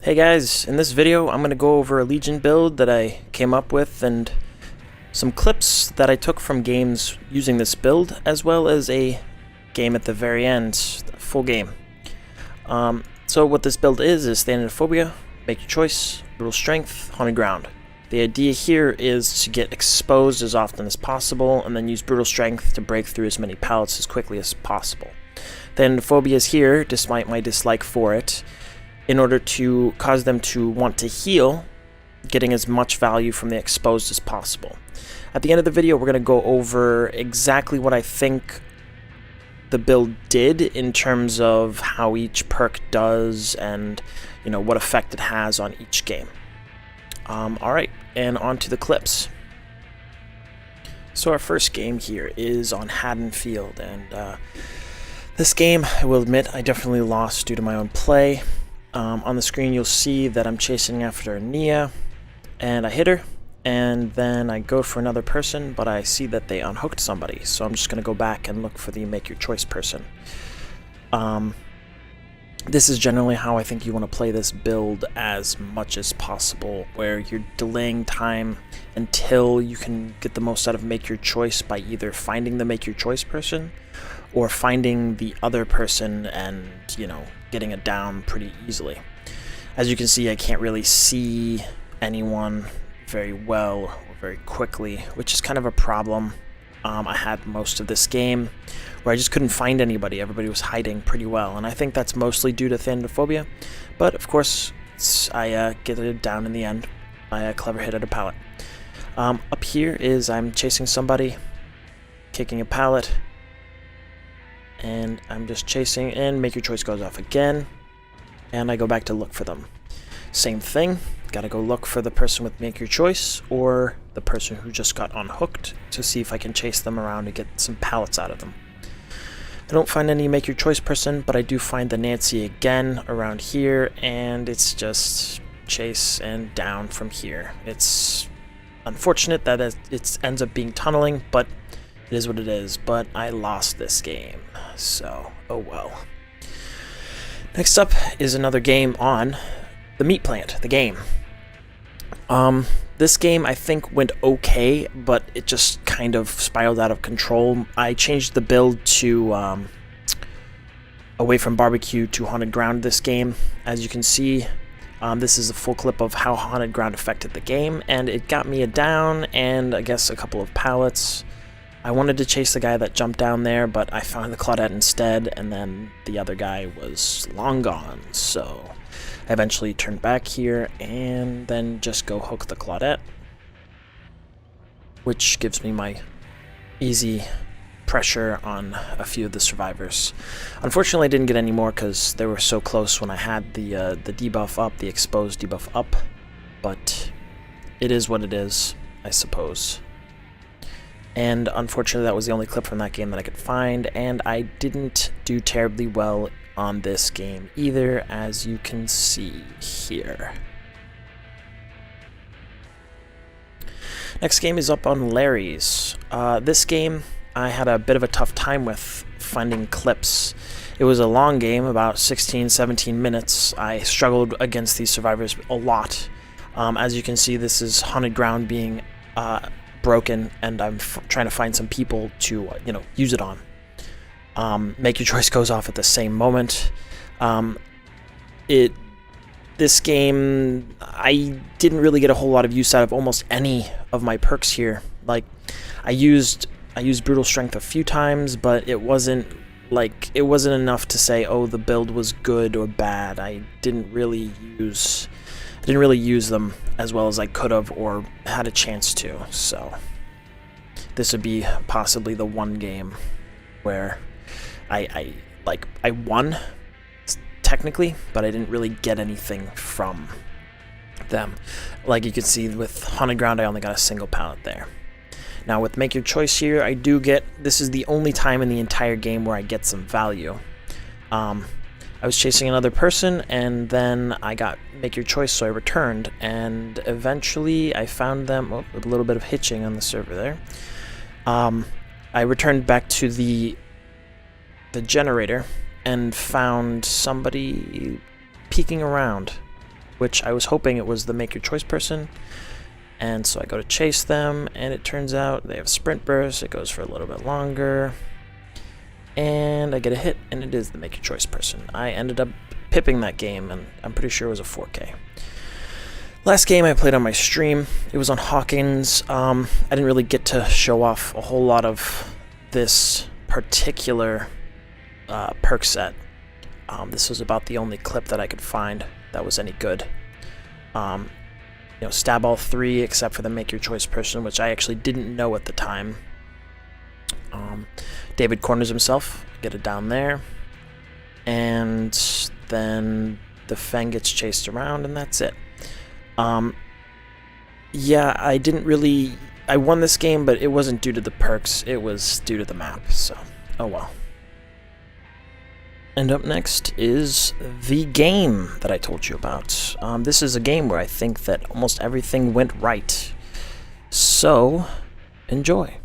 Hey guys, in this video I'm going to go over a Legion build that I came up with and some clips that I took from games using this build, as well as a game at the very end, a full game. So what this build is Thanatophobia, make your choice, brutal strength, haunted ground. The idea here is to get exposed as often as possible and then use brutal strength to break through as many pallets as quickly as possible. Thanatophobia is here, despite my dislike for it, in order to cause them to want to heal, getting as much value from the exposed as possible. At the end of the video, we're going to go over exactly what I think the build did in terms of how each perk does and, what effect it has on each game. Alright, and on to the clips. So our first game here is on Haddonfield, and this game, I will admit, I definitely lost due to my own play. On the screen you'll see that I'm chasing after Nia, and I hit her, and then I go for another person, but I see that they unhooked somebody, so I'm just going to go back and look for the make your choice person. This is generally how I think you want to play this build as much as possible, where you're delaying time until you can get the most out of make your choice by either finding the make your choice person or finding the other person and, getting it down pretty easily. As you can see, I can't really see anyone very well or very quickly, which is kind of a problem I had most of this game, where I just couldn't find anybody. Everybody was hiding pretty well, and I think that's mostly due to Thanatophobia, but of course I get it down in the end by a clever hit at a pallet. Up here is I'm chasing somebody, kicking a pallet, and I'm just chasing, and make your choice goes off again, and I go back to look for them. Same thing, gotta go look for the person with make your choice or the person who just got unhooked to see if I can chase them around and get some pallets out of them. I don't find any make your choice person, but I do find the Nancy again around here, and it's just chase and down from here. It's unfortunate that it ends up being tunneling, but it is what it is, but I lost this game, so oh well. Next up is another game on the Meat Plant, the game. This game I think went okay, but it just kind of spiraled out of control. I changed the build to away from barbecue to haunted ground this game. As you can see, this is a full clip of how haunted ground affected the game, and it got me a down and I guess a couple of pallets. I wanted to chase the guy that jumped down there, but I found the Claudette instead, and then the other guy was long gone, so I eventually turned back here and then just go hook the Claudette, which gives me my easy pressure on a few of the survivors. Unfortunately, I didn't get any more because they were so close when I had the debuff up, the exposed debuff up, but it is what it is, I suppose. And unfortunately, that was the only clip from that game that I could find, and I didn't do terribly well on this game either, as you can see here. Next game is up on Larry's. This game I had a bit of a tough time with finding clips. It was a long game, about 16-17 minutes. I struggled against these survivors a lot. As you can see, this is haunted ground being broken, and I'm trying to find some people to use it on. Make your choice goes off at the same moment. This game, I didn't really get a whole lot of use out of almost any of my perks here. Like, I used brutal strength a few times, but it wasn't enough to say, oh, the build was good or bad. I didn't really use them as well as I could have or had a chance to, so this would be possibly the one game where I won technically, but I didn't really get anything from them. Like you can see with haunted ground, I only got a single pallet there. Now with make your choice here, this is the only time in the entire game where I get some value. I was chasing another person, and then I got make your choice, so I returned, and eventually I found them. Oh, a little bit of hitching on the server there. I returned back to the generator and found somebody peeking around. which I was hoping it was the make your choice person. And so I go to chase them, and it turns out they have sprint burst. It goes for a little bit longer, and I get a hit, and it is the make your choice person. I ended up pipping that game, and I'm pretty sure it was a 4K. Last game I played on my stream, it was on Hawkins. I didn't really get to show off a whole lot of this particular perk set. This was about the only clip that I could find that was any good. Stab all 3 except for the make your choice person, which I actually didn't know at the time. David corners himself, get it down there, and then the Feng gets chased around, and that's it. Yeah, I won this game, but it wasn't due to the perks, it was due to the map, so oh well. And up next is the game that I told you about. This is a game where I think that almost everything went right. So, enjoy.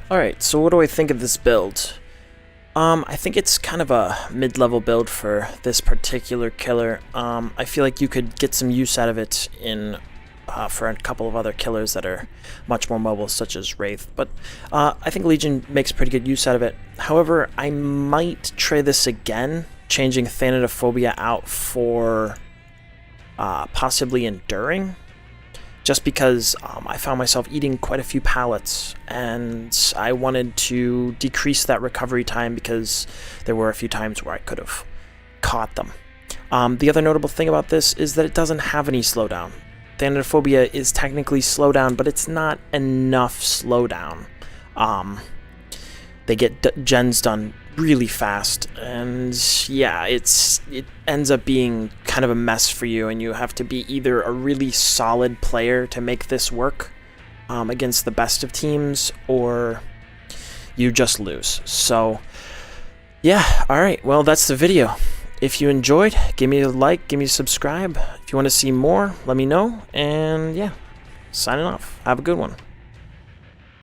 Alright, so what do I think of this build? I think it's kind of a mid-level build for this particular killer. I feel like you could get some use out of it in for a couple of other killers that are much more mobile, such as Wraith. But I think Legion makes pretty good use out of it. However, I might try this again, changing Thanatophobia out for possibly Enduring. Just because I found myself eating quite a few pallets, and I wanted to decrease that recovery time because there were a few times where I could have caught them. The other notable thing about this is that it doesn't have any slowdown. Thanatophobia is technically slowdown, but it's not enough slowdown. They get gens done really fast, and yeah, it ends up being kind of a mess for you, and you have to be either a really solid player to make this work against the best of teams, or you just lose. So yeah, alright, well, that's the video. If you enjoyed, give me a like, give me a subscribe. If you want to see more, let me know, and yeah, signing off. Have a good one.